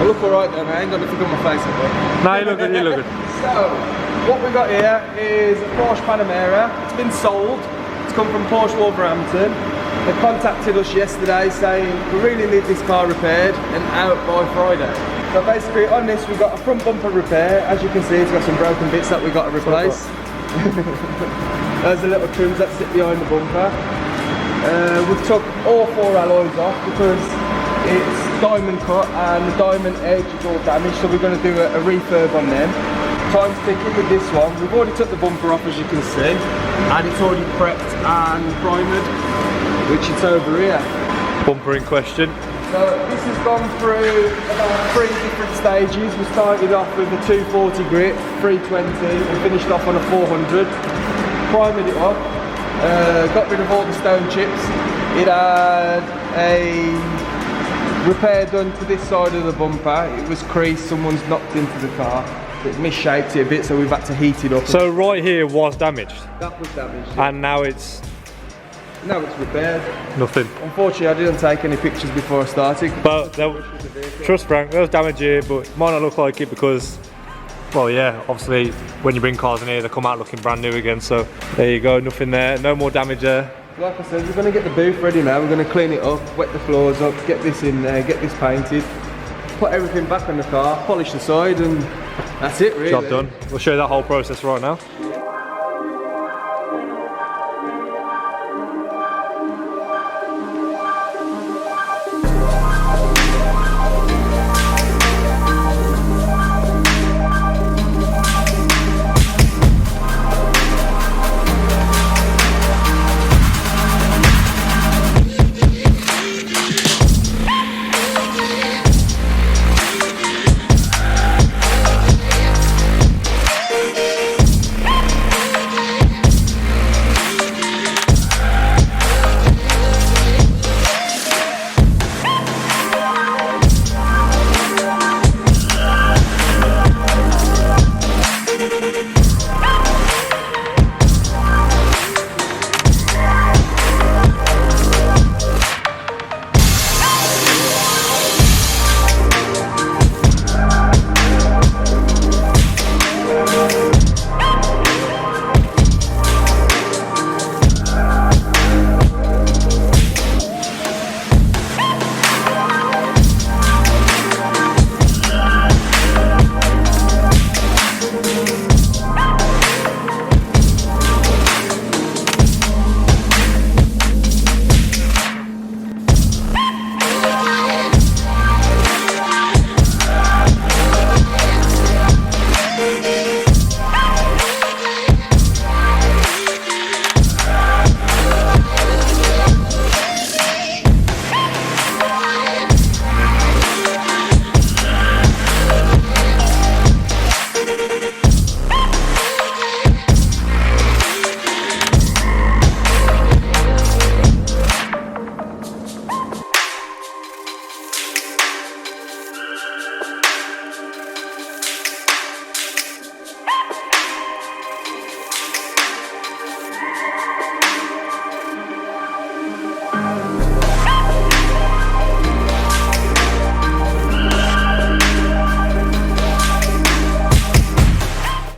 look alright then, I ain't got nothing on my face, have I? No, you look good, you look good. So, what we got here is a Porsche Panamera. It's been sold. It's come from Porsche Wolverhampton. They contacted us yesterday saying we really need this car repaired and out by Friday. So basically on this we've got a front bumper repair. As you can see, it's got some broken bits that we've got to replace. There's the little trims that sit behind the bumper. We've took all 4 alloys off because it's diamond cut and the diamond edge is all damaged, so we're going to do a refurb on them. Time's ticking with this one. We've already took the bumper off, as you can see, and it's already prepped and primered, which is over here. Bumper in question. So this has gone through about 3 different stages. We started off with a 240 grit, 320, and finished off on a 400. Primed it up, got rid of all the stone chips. It had a repair done to this side of the bumper. It was creased, someone's knocked into the car. It misshaped it a bit, so we've had to heat it up. So right here was damaged? That was damaged. Yeah. And now it's repaired. nothing. Unfortunately, I didn't take any pictures before I started. But trust Frank, there was damage here, but it might not look like it because, well, yeah, obviously when you bring cars in here, they come out looking brand new again. So there you go, nothing there, no more damage there. Like I said, we're going to get the booth ready now. We're going to clean it up, wet the floors up, get this in there, get this painted, put everything back on the car, polish the side, and that's it really. Job done. We'll show you that whole process right now.